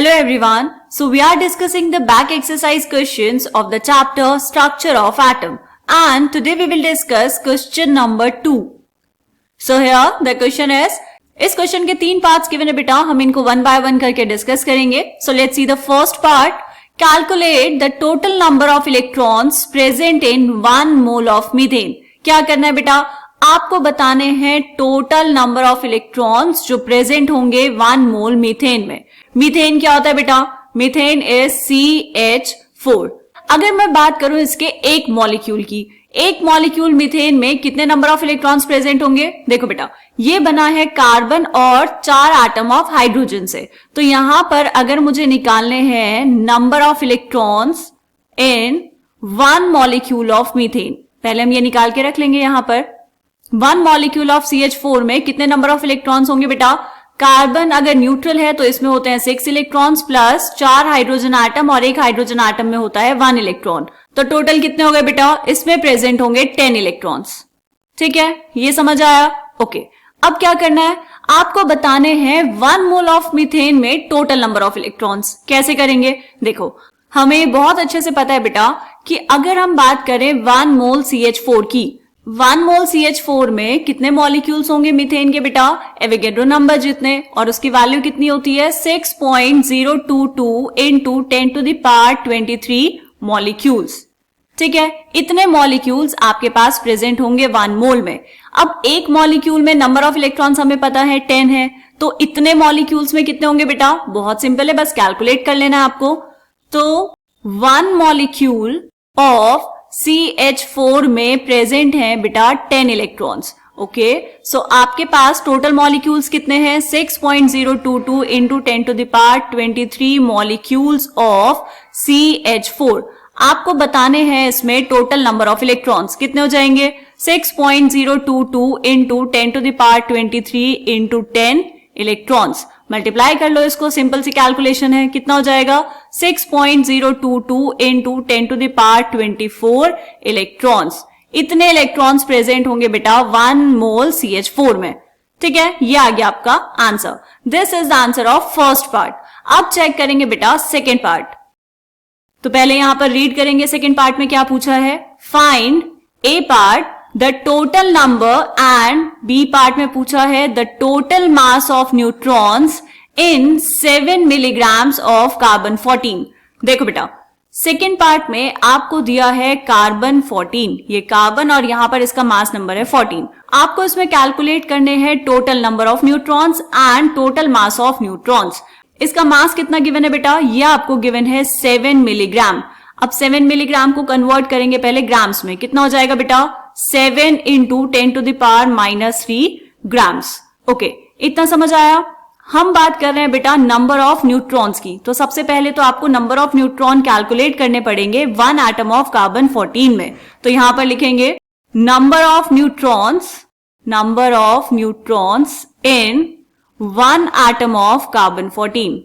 Hello everyone. So we are discussing the back exercise questions of the chapter Structure of Atom, and today we will discuss question number 2. So here the question is, इस question के 3 parts given है बेटा, हम इनको 1 by 1 करके discuss करेंगे. So let's see the first part. Calculate the total number of electrons present in 1 mole of methane. क्या करना है बेटा, आपको बताने हैं टोटल नंबर ऑफ इलेक्ट्रॉन्स जो प्रेजेंट होंगे 1 मोल मीथेन में. मीथेन क्या होता है बेटा, मीथेन इज CH4. अगर मैं बात करूं इसके एक मॉलिक्यूल की, एक मॉलिक्यूल मीथेन में कितने नंबर ऑफ इलेक्ट्रॉन्स प्रेजेंट होंगे. देखो बेटा, ये बना है कार्बन और 4 एटम ऑफ हाइड्रोजन से. तो यहां पर अगर मुझे निकालने हैं number of electrons in 1 molecule of methane, पहले हम ये निकाल के रख लेंगे. यहां पर 1 मॉलिक्यूल ऑफ CH4 में कितने नंबर ऑफ इलेक्ट्रॉन्स होंगे बेटा, कार्बन अगर न्यूट्रल है तो इसमें होते हैं 6 इलेक्ट्रॉन्स प्लस 4 हाइड्रोजन आटम और एक हाइड्रोजन आटम में होता है 1 इलेक्ट्रॉन. तो टोटल कितने हो गए बेटा, इसमें प्रेजेंट होंगे 10 इलेक्ट्रॉन्स. ठीक है, ये समझ आया. ओके, अब क्या करना है, आपको बताने हैं 1 मोल ऑफ मीथेन में टोटल नंबर ऑफ इलेक्ट्रॉन्स. कैसे करेंगे, देखो हमें बहुत अच्छे से पता है बेटा कि अगर हम बात करें 1 मोल CH4 की, 1 मोल CH4 में कितने मॉलिक्यूल्स होंगे मीथेन के बेटा, एवोगैड्रो नंबर जितने, और उसकी वैल्यू कितनी होती है 6.022 into 10 to the power 23 molecules. ठीक है, इतने मॉलिक्यूल्स आपके पास प्रेजेंट होंगे 1 मोल में. अब एक मॉलिक्यूल में नंबर ऑफ इलेक्ट्रॉन्स हमें पता है 10 है, तो इतने मॉलिक्यूल्स में कितने होंगे बेटा, बहुत सिंपल है, बस कैलकुलेट कर लेना है आपको. तो 1 मॉलिक्यूल ऑफ CH4 में प्रेजेंट हैं बेटा 10 इलेक्ट्रॉन्स. ओके, सो आपके पास टोटल मॉलिक्यूल्स कितने हैं, 6.022 into 10 to the power 23 molecules of CH4. आपको बताने हैं इसमें टोटल नंबर ऑफ इलेक्ट्रॉन्स कितने हो जाएंगे, 6.022 into 10 to the power 23 into 10 electrons. Multiply कर लो इसको, सिंपल सी कैलकुलेशन है, कितना हो जाएगा 6.022 into 10 to the power 24 electrons. इतने इलेक्ट्रॉन्स प्रेजेंट होंगे बेटा 1 मोल CH4 में. ठीक है, ये आ गया आपका answer. This is the answer of first part. अब चेक करेंगे बेटा सेकेंड पार्ट. तो पहले यहां पर रीड करेंगे सेकेंड पार्ट में क्या पूछा है. Find A part the total number, and B part में पूछा है the total mass of neutrons in 7 milligrams of carbon 14. देखो बेटा, सेकेंड पार्ट में आपको दिया है कार्बन 14, ये कार्बन और यहां पर इसका मास नंबर है 14. आपको इसमें कैलकुलेट करने हैं total number of neutrons and total mass of neutrons. इसका मास कितना गिवन है बेटा, ये आपको गिवन है 7 मिलीग्राम. अब 7 मिलीग्राम को कन्वर्ट करेंगे पहले ग्राम्स में, कितना हो जाएगा बेटा, 7 into 10 to the power -3 grams. Okay, इतना समझ आया. हम बात कर रहे हैं बेटा नंबर ऑफ न्यूट्रॉन्स की. तो सबसे पहले तो आपको नंबर ऑफ न्यूट्रॉन कैलकुलेट करने पड़ेंगे 1 एटम ऑफ कार्बन 14 में. तो यहां पर लिखेंगे number of neutrons in 1 atom of carbon 14.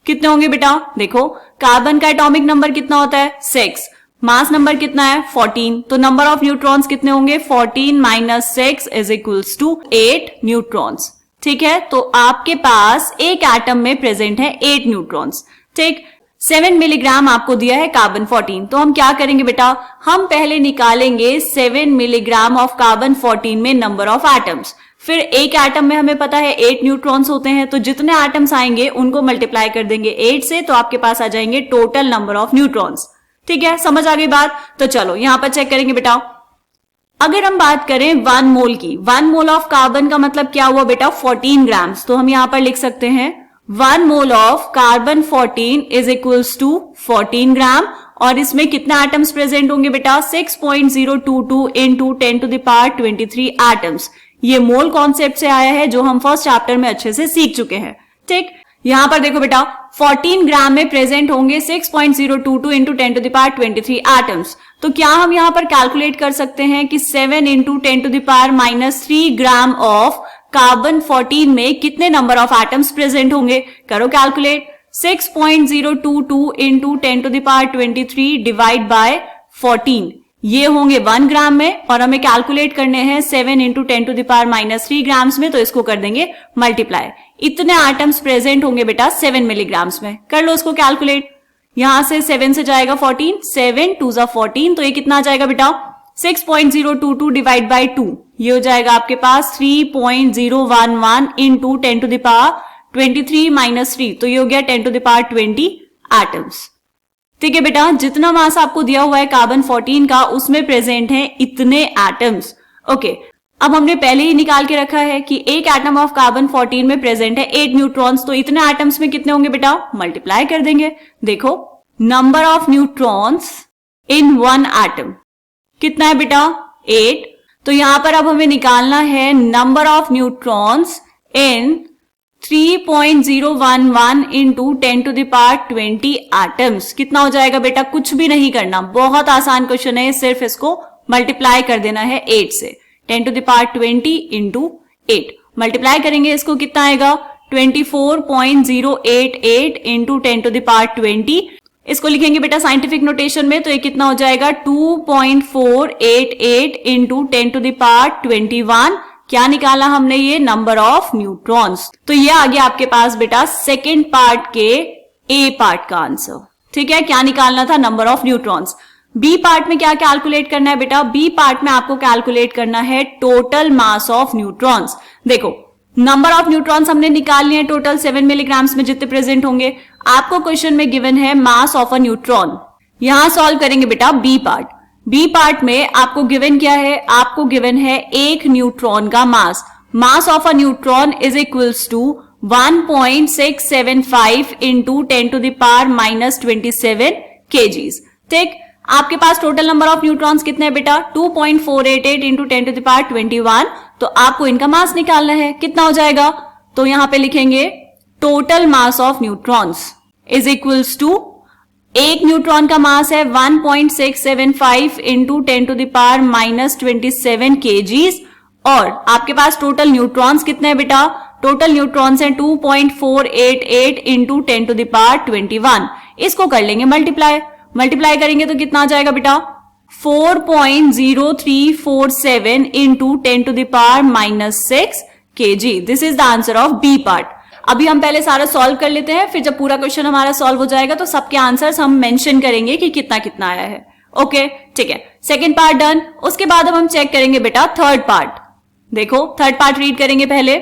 कितने होंगे बेटा, देखो कार्बन का एटॉमिक नंबर कितना होता है 6, मास नंबर कितना है 14, तो नंबर ऑफ न्यूट्रॉन्स कितने होंगे 14 minus 6 is equals to 8 neutrons. ठीक है, तो आपके पास एक एटम में प्रेजेंट है 8 न्यूट्रॉन्स. ठीक, 7 मिलीग्राम आपको दिया है कार्बन 14. तो हम क्या करेंगे बेटा, हम पहले निकालेंगे 7 मिलीग्राम ऑफ कार्बन 14 में नंबर ऑफ एटम्स. फिर एक एटम में हमें पता है 8 न्यूट्रॉन्स होते हैं, तो जितने एटम्स आएंगे उनको मल्टीप्लाई कर देंगे 8 से, तो आपके पास आ जाएंगे टोटल नंबर ऑफ न्यूट्रॉन्स. ठीक है, समझ आ गई बात. तो चलो यहां पर चेक करेंगे बेटा. अगर हम बात करें 1 मोल की, 1 मोल ऑफ कार्बन का मतलब क्या हुआ बेटा 14 ग्राम्स. तो हम यहां पर लिख सकते हैं 1 mole of carbon 14 is equals to 14 gram. और इसमें कितने एटम्स प्रेजेंट होंगे बेटा, 6.022 into 10 to the power 23 atoms. ये मोल कॉन्सेप्ट से आया है जो हम फर्स्ट चैप्टर में अच्छे से सीख चुके हैं. ठीक, यहां पर देखो बेटा 14 ग्राम में प्रेजेंट होंगे 6.022 into 10 to the power 23 atoms. तो क्या हम यहां पर कैलकुलेट कर सकते हैं कि 7 into 10 to the power -3 gram of carbon 14 में कितने नंबर ऑफ एटम्स प्रेजेंट होंगे. करो calculate. 6.022 into 10 to the power 23 divide by 14, ये होंगे 1 ग्राम में, और हमें कैलकुलेट करने हैं 7 into 10 to the power -3 grams में, तो इसको कर देंगे मल्टीप्लाई. इतने एटम्स प्रेजेंट होंगे बेटा 7 मिलीग्राम्स में। कर लो उसको कैलकुलेट। यहां से 7 से जाएगा 14, 7 2 जा 14, तो ये कितना आ जाएगा बेटा 6.022 डिवाइड बाई 2, ये हो जाएगा आपके पास 3.011 into 10 to the power 23 minus 3, तो ये हो गया 10 टू द पावर 20 एटम्स। ठीक है बेटा, जितना मास आपको दिया हुआ है कार्बन 14 का उसमें प्रेजेंट है इतने एटम्स। ओके, अब हमने पहले ही निकाल के रखा है कि एक एटम ऑफ कार्बन 14 में प्रेजेंट है 8 न्यूट्रॉन्स, तो इतने एटम्स में कितने होंगे बेटा, मल्टीप्लाई कर देंगे। देखो number of neutrons in one atom कितना है बेटा 8, तो यहां पर अब हमें निकालना है number of neutrons in 3.011 into 10 to the power 20 atoms. कितना हो जाएगा बेटा, कुछ भी नहीं करना, बहुत आसान क्वेश्चन है, सिर्फ इसको मल्टीप्लाई कर देना है 8 से। 10 to the power 20 into 8 multiply करेंगे, इसको कितना आएगा 24.088 इंटू 10 टू द पावर 20। इसको लिखेंगे बेटा साइंटिफिक नोटेशन में, तो ये कितना हो जाएगा 2.488 इंटू 10 टू द पावर 21। क्या निकाला हमने, ये नंबर ऑफ न्यूट्रॉन्स। तो ये आ गया आपके पास बेटा सेकेंड पार्ट के ए पार्ट का आंसर। ठीक है, क्या निकालना था, number of neutrons. B part में क्या कैलकुलेट करना है बेटा, बी पार्ट में आपको कैलकुलेट करना है टोटल मास ऑफ न्यूट्रॉन्स। देखो नंबर ऑफ न्यूट्रॉन्स हमने निकाल लिए टोटल 7 मिलीग्राम्स में जितने प्रेजेंट होंगे। आपको क्वेश्चन में गिवन है मास ऑफ अ न्यूट्रॉन। यहां सॉल्व करेंगे बेटा बी पार्ट। बी पार्ट में आपको गिवन क्या है, आपको गिवन है एक न्यूट्रॉन का मास। Mass of a neutron is equals to 1.675 into 10 to the power minus 27 kgs. ठीक, आपके पास टोटल नंबर ऑफ न्यूट्रॉन्स कितने हैं बेटा 2.488 इंटू 10 टू द पावर 21, तो आपको इनका मास निकालना है, कितना हो जाएगा, तो यहां पे लिखेंगे total mass of neutrons is equals to, एक न्यूट्रॉन का मास है 1.675 into 10 to the power minus 27 KGs, और आपके पास टोटल न्यूट्रॉन्स कितने हैं बेटा, टोटल न्यूट्रॉन्स हैं 2.488 इंटू 10 टू द पावर 21। इसको कर लेंगे मल्टीप्लाई, मल्टीप्लाई करेंगे तो कितना आ जाएगा बेटा 4.0347 into 10 to the power minus 6 KG. This is the answer of B part. अभी हम पहले सारा सॉल्व कर लेते हैं, फिर जब पूरा क्वेश्चन हमारा सॉल्व हो जाएगा तो सबके आंसर्स हम मेंशन करेंगे कि कितना कितना आया है। ओके ठीक है, सेकेंड पार्ट डन। उसके बाद अब हम चेक करेंगे बेटा थर्ड पार्ट। देखो थर्ड पार्ट रीड करेंगे पहले।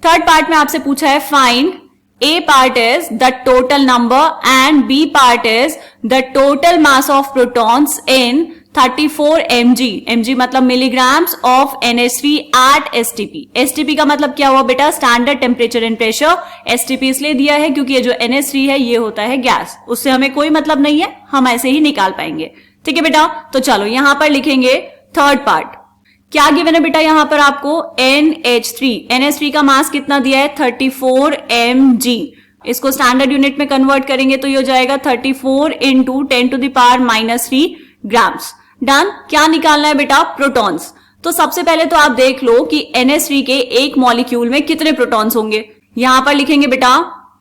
थर्ड पार्ट में आपसे पूछा है find, A part is the total number and B part is the total mass of protons in 34 mg, mg मतलब milligrams of NH3 at STP। STP का मतलब क्या हुआ बेटा, standard temperature and pressure. STP इसलिए दिया है क्योंकि ये जो NH3 है ये होता है गैस, उससे हमें कोई मतलब नहीं है, हम ऐसे ही निकाल पाएंगे। ठीक है बेटा, तो चलो यहां पर लिखेंगे थर्ड पार्ट। क्या गिवन है बेटा यहां पर आपको NH3 का मास कितना दिया है 34 mg। इसको स्टैंडर्ड यूनिट में कन्वर्ट करेंगे तो ये हो जाएगा 34 into 10 to the power minus 3 grams. Done. क्या निकालना है बेटा, प्रोटॉन्स। तो सबसे पहले तो आप देख लो कि NH3 के एक मॉलिक्यूल में कितने प्रोटॉन्स होंगे। यहां पर लिखेंगे बेटा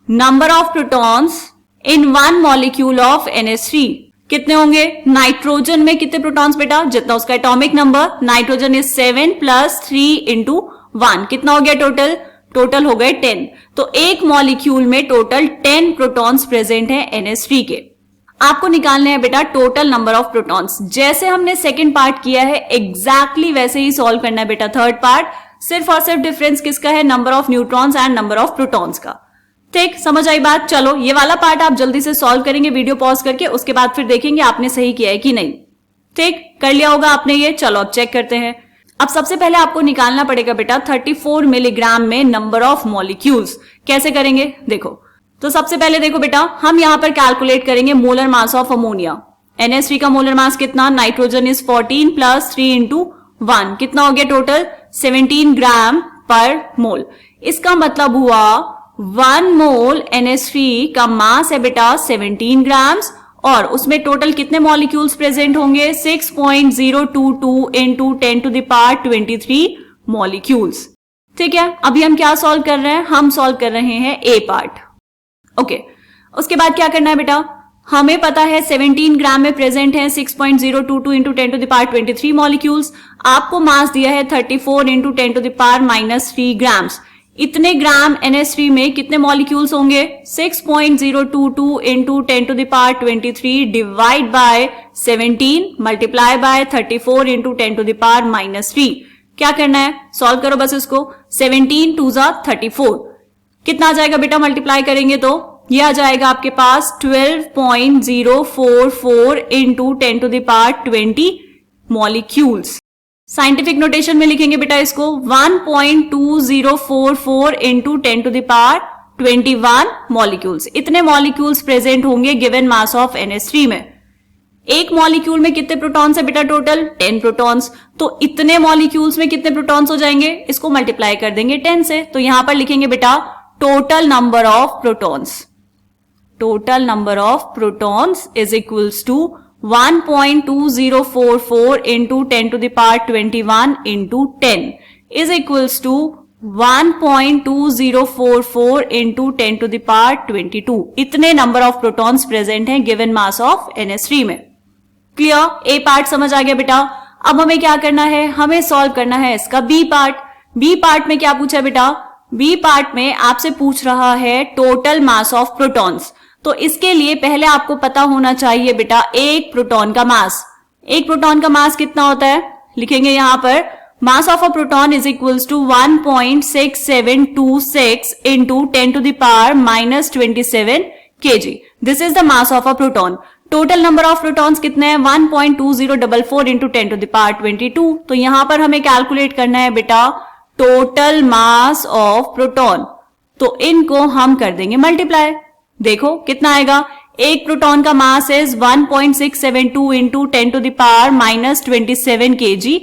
number of protons in one molecule of NH3 कितने होंगे। नाइट्रोजन में कितने प्रोटॉन्स बेटा, जितना उसका atomic number, nitrogen is 7 plus 3 into 1, कितना हो गया टोटल, टोटल हो गए 10। तो एक मॉलिक्यूल में टोटल 10 प्रोटॉन्स प्रेजेंट है NH3 के। आपको निकालने हैं बेटा टोटल नंबर ऑफ प्रोटॉन्स। जैसे हमने सेकेंड पार्ट किया है एग्जैक्टली वैसे ही सॉल्व करना है बेटा थर्ड पार्ट। सिर्फ और सिर्फ डिफरेंस किसका है, number of neutrons and number of protons का। ठीक, समझ आई बात। चलो ये वाला पार्ट आप जल्दी से सॉल्व करेंगे वीडियो पॉज करके, उसके बाद फिर देखेंगे आपने सही किया है कि नहीं। ठीक, कर लिया होगा आपने ये। चलो अब चेक करते हैं। अब सबसे पहले आपको निकालना पड़ेगा बेटा 34 मिलीग्राम में नंबर ऑफ मॉलिक्यूल्स। कैसे करेंगे देखो, तो सबसे पहले देखो बेटा हम यहां पर कैलकुलेट करेंगे molar mass of ammonia. NH3 का मोलर मास कितना, नाइट्रोजन इज 14 प्लस 3 इंटू 1, कितना हो गया टोटल 17 ग्राम पर मोल। इसका मतलब हुआ 1 मोल NH3 का मास है बेटा 17 ग्राम्स, और उसमें टोटल कितने मॉलिक्यूल्स प्रेजेंट होंगे 6.022 into 10 to the power 23 molecules. ठीक है, अभी हम क्या सॉल्व कर रहे हैं, हम सॉल्व कर रहे हैं ए पार्ट। ओके, उसके बाद क्या करना है बेटा, हमें पता है 17 ग्राम में प्रेजेंट है 6.022 into 10 to the power 23 molecules. आपको मास दिया है 34 into 10 to the power minus 3 grams. इतने ग्राम NH3 में कितने मॉलिक्यूल्स होंगे? 6.022 into 10 to the power 23 divide by 17 multiply by 34 into 10 to the power -3। क्या करना है? सॉल्व करो बस इसको। 17 2 जा 34, कितना आ जाएगा बेटा मल्टीप्लाई करेंगे तो? ये आ जाएगा आपके पास 12.044 into 10 to the power 20 molecules. Scientific notation में लिखेंगे बेटा इसको 1.2044 into 10 to the power 21 molecules. इतने मॉलिक्यूल्स प्रेजेंट होंगे गिवन मास ऑफ NH3 में। एक मॉलिक्यूल में कितने प्रोटॉन्स है बेटा? Total 10 protons. तो इतने मॉलिक्यूल्स में कितने प्रोटॉन्स हो जाएंगे? इसको मल्टीप्लाई कर देंगे 10 से। तो यहां पर लिखेंगे बेटा total number of protons. Total number of protons is equals to 1.2044 into 10 to the power 21 into 10 is equals to 1.2044 into 10 to the power 22। इतने नंबर ऑफ प्रोटॉन्स प्रेजेंट हैं गिवन मास ऑफ NH3 में। Clear? ए part समझ आ गया बेटा। अब हमें क्या करना है? हमें सॉल्व करना है इसका बी पार्ट। बी पार्ट में क्या पूछा बेटा? बी पार्ट में आपसे पूछ रहा है टोटल मास ऑफ प्रोटॉन्स। तो इसके लिए पहले आपको पता होना चाहिए बेटा एक प्रोटॉन का मास। एक प्रोटॉन का मास कितना होता है? लिखेंगे यहां पर mass of a proton is equals to 1.6726 into 10 to the power -27 kg। This is the mass of a proton. Total number of protons कितने हैं? 1.2044 इंटू 10 to the power 22। तो यहां पर हमें कैलकुलेट करना है बेटा टोटल मास ऑफ प्रोटॉन। तो इनको हम कर देंगे मल्टीप्लाई। देखो कितना आएगा? एक प्रोटॉन का mass is 1.672 into 10 to the power -27 kg।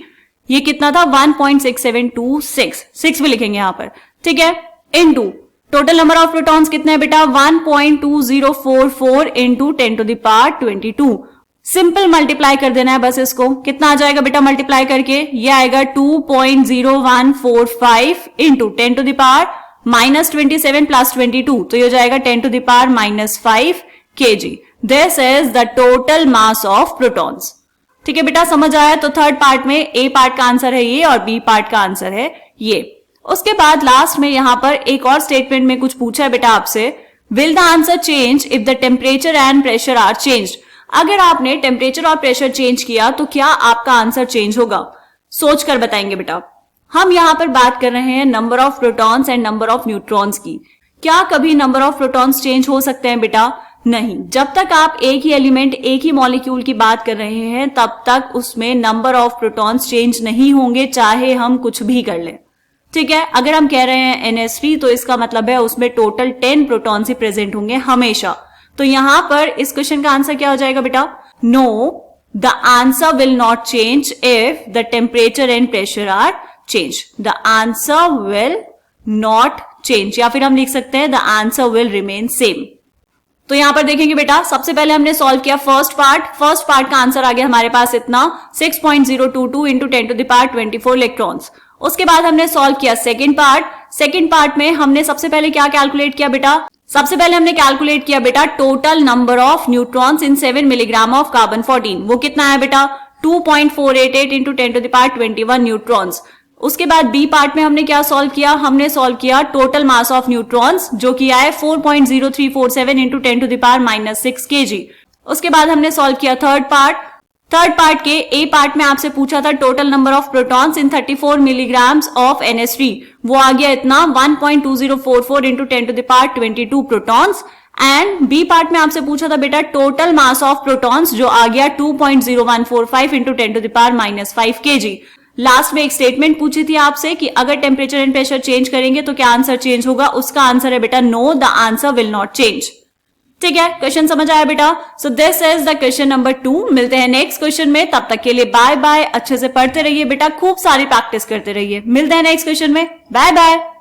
ये कितना था? 1.6726, 6 भी लिखेंगे यहां पर, ठीक है। Into total number of protons कितने हैं बेटा? 1.2044 into 10 to the power 22। Simple multiply कर देना है बस इसको। कितना आ जाएगा बेटा मल्टीप्लाई करके? ये आएगा 2.0145 into 10 to the power -27 plus 22, तो ये हो जाएगा 10 to the power -5 kg। This is the total mass of protons. ठीक है बेटा, समझ आया? तो थर्ड पार्ट में ए पार्ट का आंसर है ये और बी पार्ट का आंसर है ये। उसके बाद लास्ट में यहां पर एक और स्टेटमेंट में कुछ पूछा है बेटा आपसे, will the answer change if the temperature and pressure are changed. अगर आपने टेम्परेचर और प्रेशर चेंज किया तो क्या आपका आंसर चेंज होगा? सोच कर बताएंगे बेटा। हम यहां पर बात कर रहे हैं number of protons and number of neutrons की। क्या कभी नंबर ऑफ प्रोटॉन्स चेंज हो सकते हैं बेटा? नहीं। जब तक आप एक ही एलिमेंट, एक ही मॉलिक्यूल की बात कर रहे हैं तब तक उसमें नंबर ऑफ प्रोटॉन्स चेंज नहीं होंगे, चाहे हम कुछ भी कर लें। ठीक है, अगर हम कह रहे हैं NH3 तो इसका मतलब है उसमें टोटल 10 प्रोटॉन्स ही प्रेजेंट होंगे हमेशा। तो यहां पर इस क्वेश्चन का आंसर क्या हो जाएगा बेटा? No, the answer will not change if the temperature and pressure are change. The answer will not change, या फिर हम लिख सकते हैं the answer will remain same. तो यहां पर देखेंगे बेटा, सबसे पहले हमने सॉल्व किया फर्स्ट पार्ट का आंसर आ गया हमारे पास इतना 6.022 into 10 to the power 24 electrons. उसके बाद हमने सॉल्व किया सेकंड पार्ट में हमने सबसे पहले क्या कैलकुलेट किया बेटा? सबसे पहले हमने कैलकुलेट किया बेटा total number of neutrons in 7 milligram of carbon 14। वो कितना है बेटा? 2.488 into 10 to the power 21 neutrons. उसके बाद बी पार्ट में हमने क्या सॉल्व किया? हमने सॉल्व किया टोटल मास ऑफ न्यूट्रॉन्स जो कि आए 4.0347 into 10 to the power -6 kg। उसके बाद हमने सॉल्व किया थर्ड पार्ट के ए पार्ट में आपसे पूछा था total number of protons in 34 milligrams of NH3। वो आ गया इतना 1.2044 into 10 to the power 22 protons. And B part में आपसे पूछा था बेटा टोटल मास ऑफ प्रोटॉन्स जो आ गया 2.0145 into 10 to the power -5 kg। Last में एक स्टेटमेंट पूछी थी आपसे कि अगर टेम्परेचर एंड प्रेशर चेंज करेंगे तो क्या आंसर चेंज होगा? उसका आंसर है बेटा no, the answer will not change. ठीक है, क्वेश्चन समझ आया बेटा? So this is the question number 2। मिलते हैं नेक्स्ट क्वेश्चन में, तब तक के लिए बाय बाय। अच्छे से पढ़ते रहिए बेटा, खूब सारी प्रैक्टिस करते रहिए। मिलते हैं नेक्स्ट क्वेश्चन में, बाय बाय।